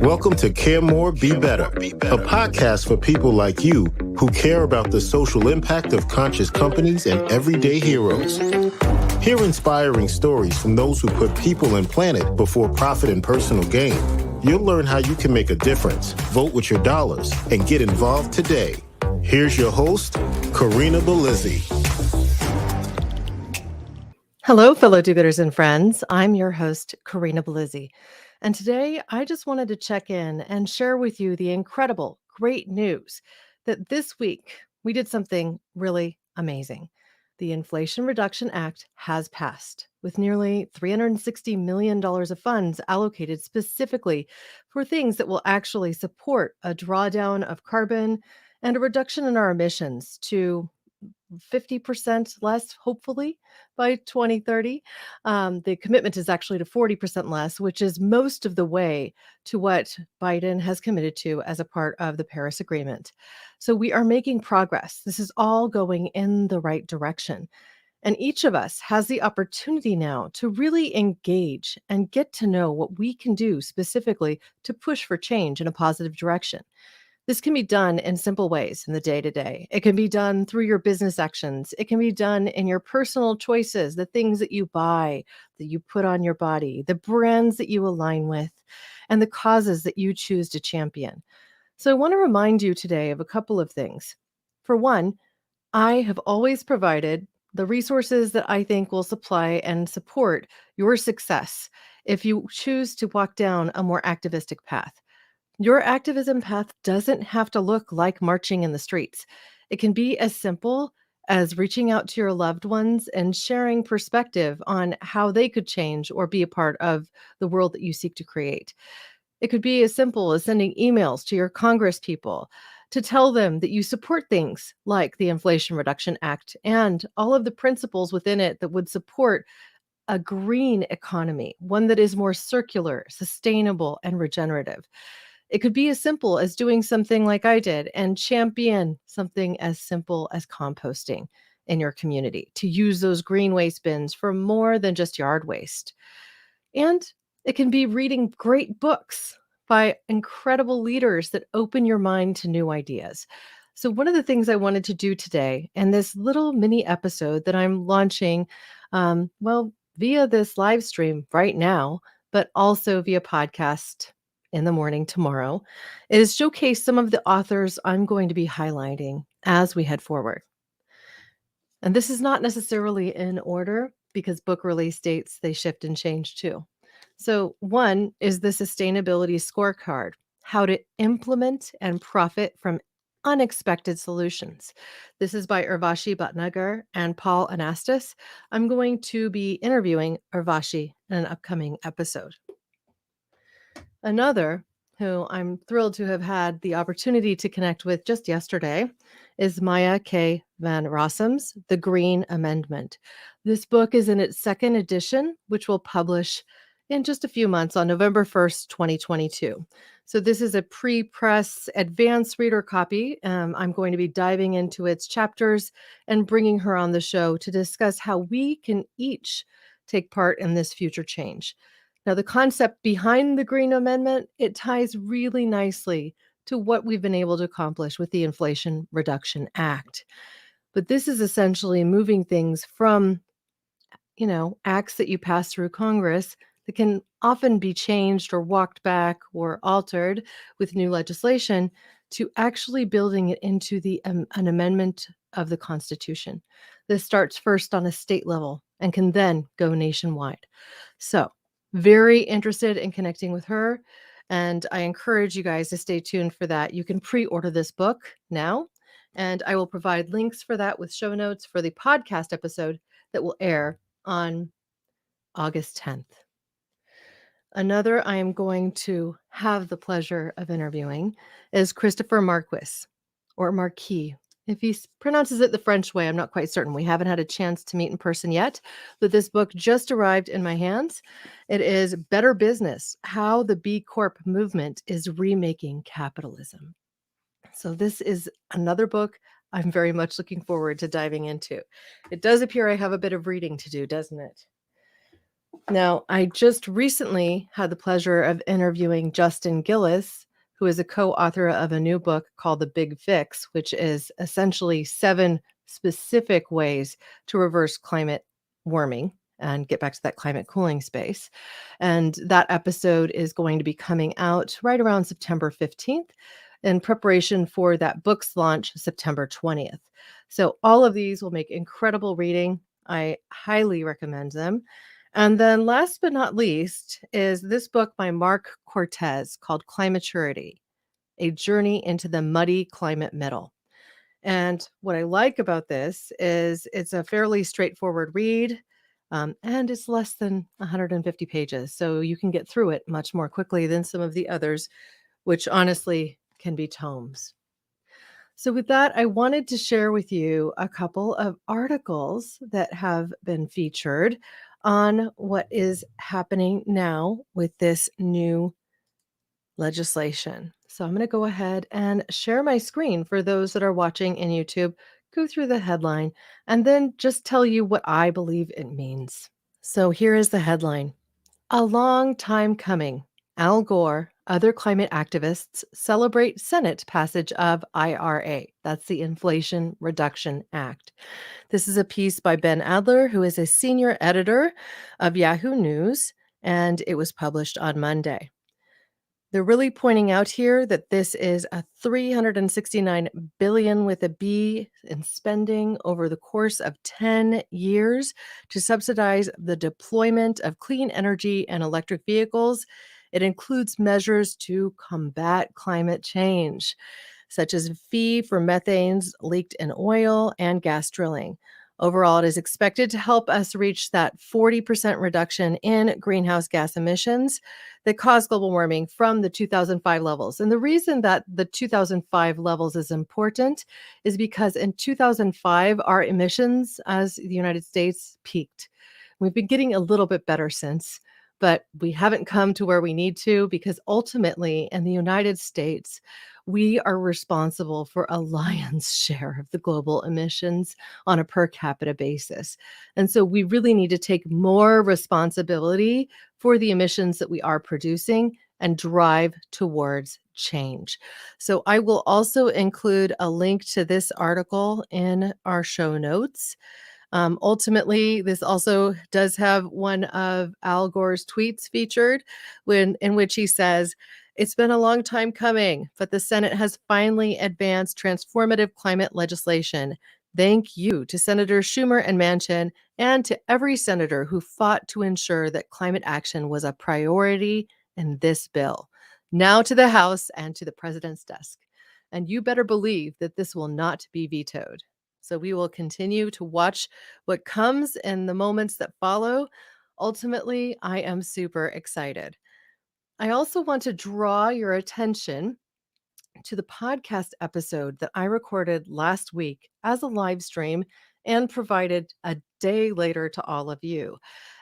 Welcome to Care More, Be Better, a podcast for people like you who care about the social impact of conscious companies and everyday heroes. Hear inspiring stories from those who put people and planet before profit and personal gain. You'll learn how you can make a difference, vote with your dollars, and get involved today. Here's your host, Karina Belizzi. Hello, fellow do-gooders and friends. I'm your host, Karina Belizzi. And today, I just wanted to check in and share with you the incredible, great news that this week we did something really amazing. The Inflation Reduction Act has passed, with nearly $360 million of funds allocated specifically for things that will actually support a drawdown of carbon and a reduction in our emissions to 50% less, hopefully, by 2030. The commitment is actually to 40% less, which is most of the way to what Biden has committed to as a part of the Paris Agreement. So we are making progress. This is all going in the right direction. And each of us has the opportunity now to really engage and get to know what we can do specifically to push for change in a positive direction. This can be done in simple ways in the day-to-day. It can be done through your business actions. It can be done in your personal choices, the things that you buy, that you put on your body, the brands that you align with, and the causes that you choose to champion. So I want to remind you today of a couple of things. For one, I have always provided the resources that I think will supply and support your success if you choose to walk down a more activistic path. Your activism path doesn't have to look like marching in the streets. It can be as simple as reaching out to your loved ones and sharing perspective on how they could change or be a part of the world that you seek to create. It could be as simple as sending emails to your Congress people to tell them that you support things like the Inflation Reduction Act and all of the principles within it that would support a green economy, one that is more circular, sustainable, and regenerative. It could be as simple as doing something like I did and champion something as simple as composting in your community to use those green waste bins for more than just yard waste. And it can be reading great books by incredible leaders that open your mind to new ideas. So one of the things I wanted to do today in this little mini episode that I'm launching, via this live stream right now, but also via podcast in the morning tomorrow, is showcase some of the authors I'm going to be highlighting as we head forward. And this is not necessarily in order because book release dates, they shift and change too. So one is the Sustainability Scorecard, how to implement and profit from unexpected solutions. This is by Urvashi, Bhatnagar, and Paul Anastas. I'm going to be interviewing Urvashi in an upcoming episode. Another who I'm thrilled to have had the opportunity to connect with just yesterday is Maya K. Van Rossum's The Green Amendment. This book is in its second edition, which will publish in just a few months on November 1st, 2022. So this is a pre-press advanced reader copy. I'm going to be diving into its chapters and bringing her on the show to discuss how we can each take part in this future change. Now, the concept behind the Green Amendment, it ties really nicely to what we've been able to accomplish with the Inflation Reduction Act. But this is essentially moving things from, acts that you pass through Congress that can often be changed or walked back or altered with new legislation to actually building it into an amendment of the Constitution. This starts first on a state level and can then go nationwide. So, very interested in connecting with her, and I encourage you guys to stay tuned for that. You can pre-order this book now, and I will provide links for that with show notes for the podcast episode that will air on August 10th. Another I am going to have the pleasure of interviewing is Christopher Marquis, or Marquis. If he pronounces it the French way, I'm not quite certain. We haven't had a chance to meet in person yet, but this book just arrived in my hands. It is Better Business, How the B Corp Movement is Remaking Capitalism. So this is another book I'm very much looking forward to diving into. It does appear I have a bit of reading to do, doesn't it? Now, I just recently had the pleasure of interviewing Justin Gillis, who is a co author of a new book called The Big Fix, which is essentially 7 specific ways to reverse climate warming and get back to that climate cooling space. And that episode is going to be coming out right around September 15th in preparation for that book's launch September 20th. So, all of these will make incredible reading. I highly recommend them. And then last but not least is this book by Marc Cortez called Climaturity, A Journey into the Muddy Climate Middle. And what I like about this is it's a fairly straightforward read, and it's less than 150 pages. So you can get through it much more quickly than some of the others, which honestly can be tomes. So, with that, I wanted to share with you a couple of articles that have been featured on what is happening now with this new legislation. So, I'm going to go ahead and share my screen for those that are watching in YouTube, go through the headline, and then just tell you what I believe it means. So, here is the headline. A long time coming. Al Gore, other climate activists celebrate Senate passage of IRA. That's the Inflation Reduction Act. This is a piece by Ben Adler, who is a senior editor of Yahoo News, and it was published on Monday. They're really pointing out here that this is a 369 billion with a B in spending over the course of 10 years to subsidize the deployment of clean energy and electric vehicles. It includes measures to combat climate change, such as a fee for methanes leaked in oil and gas drilling. Overall, it is expected to help us reach that 40% reduction in greenhouse gas emissions that caused global warming from the 2005 levels. And the reason that the 2005 levels is important is because in 2005, our emissions as the United States peaked. We've been getting a little bit better since, but we haven't come to where we need to because ultimately in the United States, we are responsible for a lion's share of the global emissions on a per capita basis. And so we really need to take more responsibility for the emissions that we are producing and drive towards change. So I will also include a link to this article in our show notes. Ultimately, this also does have one of Al Gore's tweets featured in which he says, "It's been a long time coming, but the Senate has finally advanced transformative climate legislation. Thank you to Senators Schumer and Manchin and to every senator who fought to ensure that climate action was a priority in this bill. Now to the House and to the president's desk. And you better believe that this will not be vetoed." So we will continue to watch what comes in the moments that follow. Ultimately, I am super excited. I also want to draw your attention to the podcast episode that I recorded last week as a live stream and provided a day later to all of you.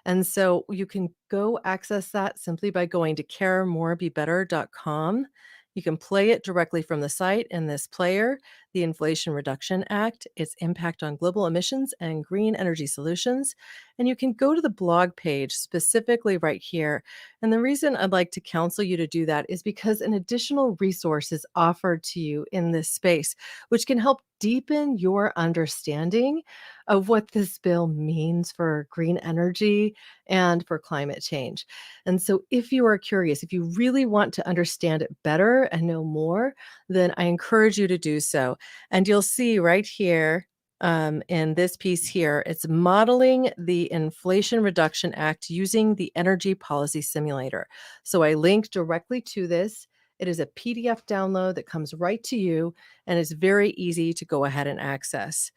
And so you can go access that simply by going to caremorebebetter.com. You can play it directly from the site in this player, the Inflation Reduction Act, its impact on global emissions and green energy solutions. And you can go to the blog page specifically right here. And the reason I'd like to counsel you to do that is because an additional resource is offered to you in this space, which can help deepen your understanding of what this bill means for green energy and for climate change. And so, if you are curious, if you really want to understand it better and know more, then I encourage you to do so. And you'll see right here in this piece here, it's modeling the Inflation Reduction Act using the Energy Policy Simulator. So I link directly to this. It is a PDF download that comes right to you, and it's very easy to go ahead and access.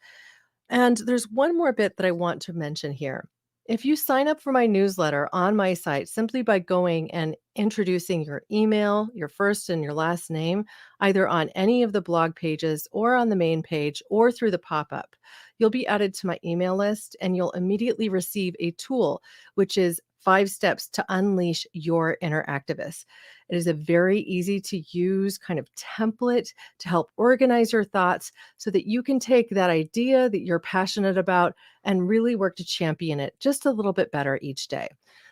And there's one more bit that I want to mention here. If you sign up for my newsletter on my site simply by going and introducing your email, your first and your last name, either on any of the blog pages or on the main page or through the pop up, you'll be added to my email list and you'll immediately receive a tool, which is 5 steps to unleash your inner activist. It is a very easy to use kind of template to help organize your thoughts so that you can take that idea that you're passionate about and really work to champion it just a little bit better each day.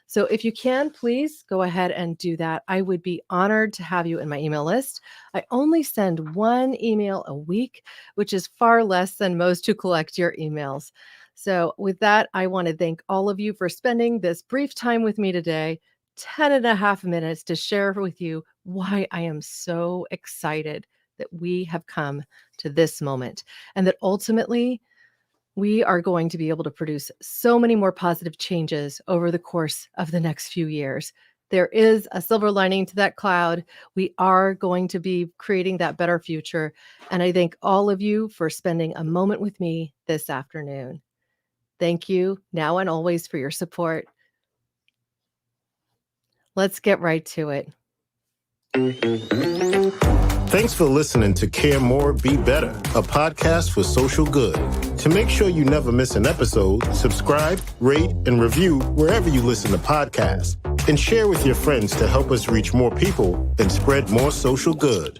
So if you can, please go ahead and do that. I would be honored to have you in my email list. I only send one email a week, which is far less than most who collect your emails. So with that, I want to thank all of you for spending this brief time with me today, 10 and a half minutes to share with you why I am so excited that we have come to this moment and that ultimately we are going to be able to produce so many more positive changes over the course of the next few years. There is a silver lining to that cloud. We are going to be creating that better future. And I thank all of you for spending a moment with me this afternoon. Thank you now and always for your support. Let's get right to it. Thanks for listening to Care More, Be Better, a podcast for social good. To make sure you never miss an episode, subscribe, rate, and review wherever you listen to podcasts, and share with your friends to help us reach more people and spread more social good.